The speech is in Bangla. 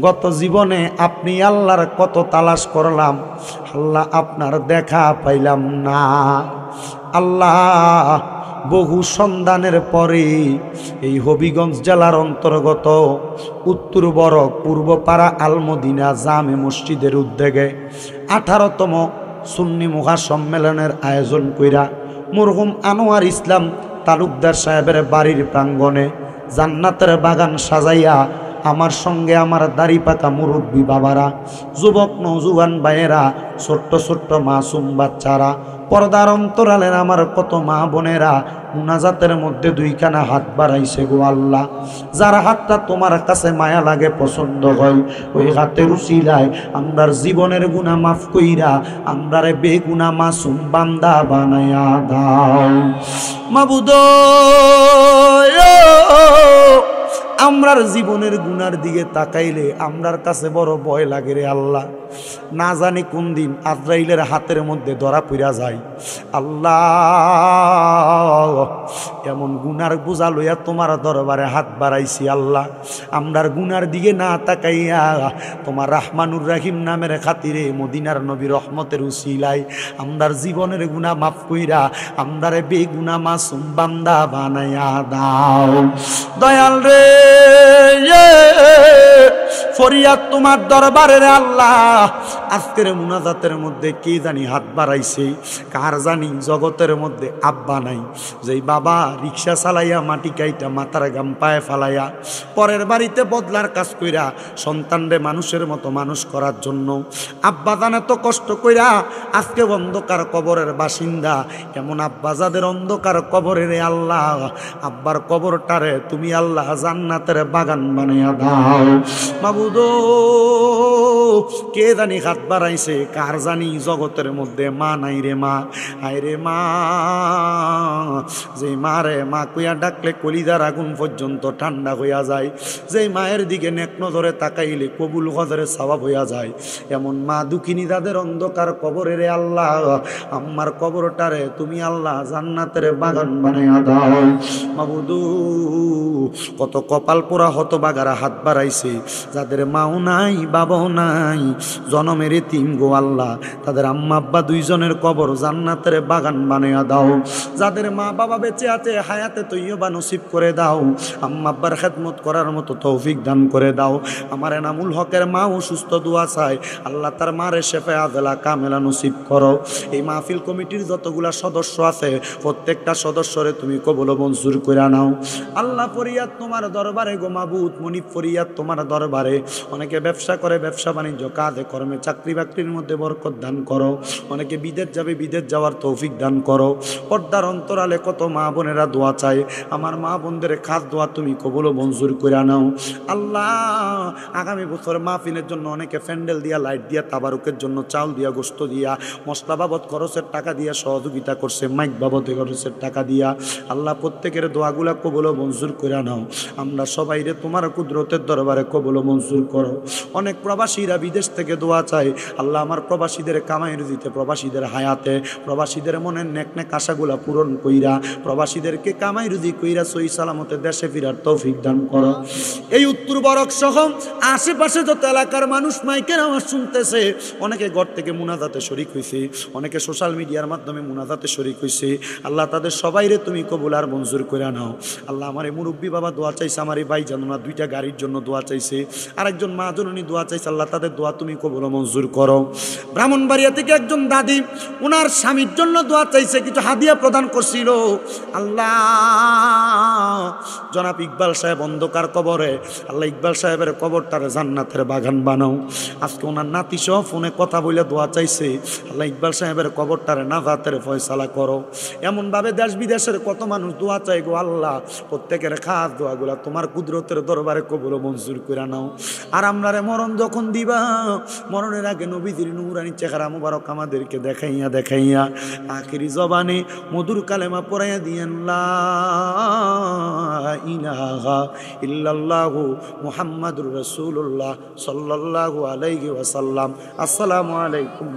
গত জীবনে আপনি আল্লাহর কত তালাশ করলাম, আল্লাহ আপনার দেখা পাইলাম না। আল্লাহ বহু সন্ধানের পরে এই হবিগঞ্জ জেলার অন্তর্গত উত্তর বরক পূর্বপাড়া আলমদিনা জামে মসজিদের উদ্যোগে 18তম সুন্নি মহাসম্মেলনের আয়োজন কইরা মরহুম আনোয়ার ইসলাম তালুকদার সাহেবের বাড়ির প্রাঙ্গণে জান্নাতের বাগান সাজাইয়া আমার সঙ্গে আমার দাড়ি পাকা মুরব্বী বাবারা, যুবক নৌজুয়ান ভাইয়েরা, ছোট্ট ছোট্ট মাসুম বাচ্চারা, পর্দার অন্তরালের আমার কত মা বোনেরা মুনাজাতের মধ্যে দুইখানা হাত বাড়াইছে গো আল্লাহ। যার হাতটা তোমার কাছে মায়া লাগে, পছন্দ হয়, ওই হাতের উসিলায় আমরার জীবনের গুনাহ মাফ কইরা আমরারে বেগুনা মাসুম বান্দা বানায়া দাও মাবুদ। আমরার জীবনের গুনার দিকে তাকাইলে আমরার কাছে বড় ভয় লাগে রে আল্লাহ। না জানি কোন দিন আজরাইলের হাতের মধ্যে ধরা পড়া যায়। আল্লাহ, এমন গুনার বোঝা লইয়া তোমার দরবারে হাত বাড়াইছি আল্লাহ। আমরার গুনার দিকে না তাকাইয়া তোমার রাহমানুর রাহিম নামের খাতিরে মদিনার নবী রহমতের উসিলায় আমরার জীবনের গুনাহ মাফ কইরা আমরারে বেগুনা মাসুম বান্দা বানায়া দাও দয়াল রে। ফরিয়াদ তোমার দরবারে রে আল্লাহ। আজকের মুনাজাতের মধ্যে কে জানি হাত বাড়াইছে, কার জানি জগতের মধ্যে আব্বা নাই, যেই বাবা রিক্সা চালাইয়া মাটি কাইটা মাথার গাম পায়ে ফালাইয়া পরের বাড়িতে বদলার কাজ কইরা সন্তানরে মানুষের মতো মানুষ করার জন্য আব্বা জানে তো কষ্ট কইরা আজকে অন্ধকার কবরের বাসিন্দা। এমন আব্বা যাদের অন্ধকার কবরে রে আল্লাহ, আব্বার কবরটারে তুমি আল্লাহ জান্নাতের বাগান বানাইয়া দাও মাবুদ। কে জানি হাত বাড়াইছে, কার জানি জগতের মধ্যে মা নাই রে মা। আয় রে মা, যে মা রে মা কইয়া ডাকলে কলিজার আগুন পর্যন্ত ঠান্ডা হইয়া যায়, যে মায়ের দিকে নেক নজরে তাকাইলে কবুল হজরে সওয়াব হইয়া যায়, এমন মা দুঃখিনী যাদের অন্ধকার কবরে রে আল্লাহ, আমার কবরটারে তুমি আল্লাহ জান্নাতের বাগান বানাইয়া দাও মাবুদু। কত কপাল পোড়া হতবাগারা হাত বাড়াইছে, যাদের মাও নাই বাবাও নাই, জনমের এতিম গো আল্লাহ, তাদের আম্মা আব্বা দুইজনের কবর জান্নাতের বাগান বানাইয়া দাও। যাদের মা বাবা বেঁচে আছে হায়াতে তৈয়বা নসিব করে দাও, আম্মা আব্বার খেদমত করার মতো তৌফিক দান করে দাও। আমার এনামুল হকের মা অসুস্থ, দোয়া চায় আল্লাহ তার মারে শেফে আজলা কামেলা নসিব করো। এই মাহফিল কমিটির যতগুলা সদস্য আছে প্রত্যেকটা সদস্যরে তুমি কবুল মঞ্জুর করে নাও আল্লাহ। ফরিয়াদ তোমার দরবারে গো মাবুদ, মনিব ফরিয়াদ তোমার দরবারে। অনেকে ব্যবসা করে, ব্যবসা বাণিজ্য কাজে কর্মে চাকরি বাকরির মধ্যে বরকত দান করো। অনেকে বিদেশ যাবে, বিদেশ যাওয়ার তৌফিক দান করো। পর্দার অন্তরালে কত মা বোনেরা দোয়া চায়, আমার মা বোনদের খাস দোয়া তুমি কবুল মঞ্জুর করে নাও আল্লাহ। আগামী বছর মাহফিলের জন্য অনেকে প্যান্ডেল দিয়া, লাইট দিয়া, তাবারুকের জন্য চাউল দিয়া, গোশত দিয়া, মশলা বাবদ খরচের টাকা দিয়া সহযোগিতা করছে, মাইক বাবদ খরচের টাকা দিয়া। আল্লাহ প্রত্যেকের দোয়াগুলা কবুল মঞ্জুর করে নাও। আমরা সবাই রে তোমার কুদরতের দরবারে কবুল মঞ্জুর করো। অনেক প্রবাসীরা বিদেশ থেকে দোয়া চায় আল্লাহ, আমার প্রবাসীদের কামাইয়ের দিতে, প্রবাসীদের হায়াতে, প্রবাসীদের মনের নেক নেক আশাগুলা পূরণ কইরা, প্রবাসীদেরকে কামাই রুজি কইরা সহি সালামতে দেশে ফিরার তৌফিক দান করো। এই উত্তর বরক সহ আশেপাশে যত এলাকার মানুষ মাইকের আওয়াজ শুনতেছে, অনেকে ঘর থেকে মুনাজাতে শরীক হইছে, অনেকে সোশ্যাল মিডিয়ার মাধ্যমে মুনাজাতে শরীক হইছে, আল্লাহ তাদের সবাইরে তুমি কবুল আর মঞ্জুর করে নাও আল্লাহ। আমার এই মুরব্বী বাবা দোয়া চাইছে, আমার এই ভাই জানুনা দুইটা গাড়ির জন্য দোয়া চাইছে, আরেকজন মা জননী দোয়া চাইছে, আল্লাহ তাদের দোয়া তুমি কবুল মঞ্জুর করো। ব্রাহ্মণবাড়িয়া থেকে একজন দাদি ওনার স্বামীর জন্য দোয়া চাইছে, কিছু হাদিয়া প্রদান করছিল আল্লাহ। জনাব ইকবাল সাহেব অন্ধকার কবরে, আল্লাহ ইকবাল সাহেবের কবরটারে জান্নাতের বাগান বানাও। আজকে ওনার নাতি সহ ফোনে কথা বলে দোয়া চাইছে, আল্লাহ ইকবাল সাহেবের কবরটারে নাজাতের ফয়সালা করো। এমনভাবে দেশ বিদেশের কত মানুষ দোয়া চাই গো আল্লাহ, প্রত্যেকের খাস দোয়াগুলা তোমার কুদরতের দরবারে কবুল মঞ্জুর করে নাও। আর আমরারে মরণ যখন দিবা, মরণের আগে নবীজির নূরানি চেহারা মুবারক আমাদেরকে দেখাইয়া দেখাইয়া আখিরি জবানে মধুর কালেমা পড়াইয়া দিয়েন, লা ইলাহা ইল্লাল্লাহু মুহাম্মাদুর রাসূলুল্লাহ সাল্লাল্লাহু আলাইহি ওয়াসাল্লাম। আসসালামু আলাইকুম।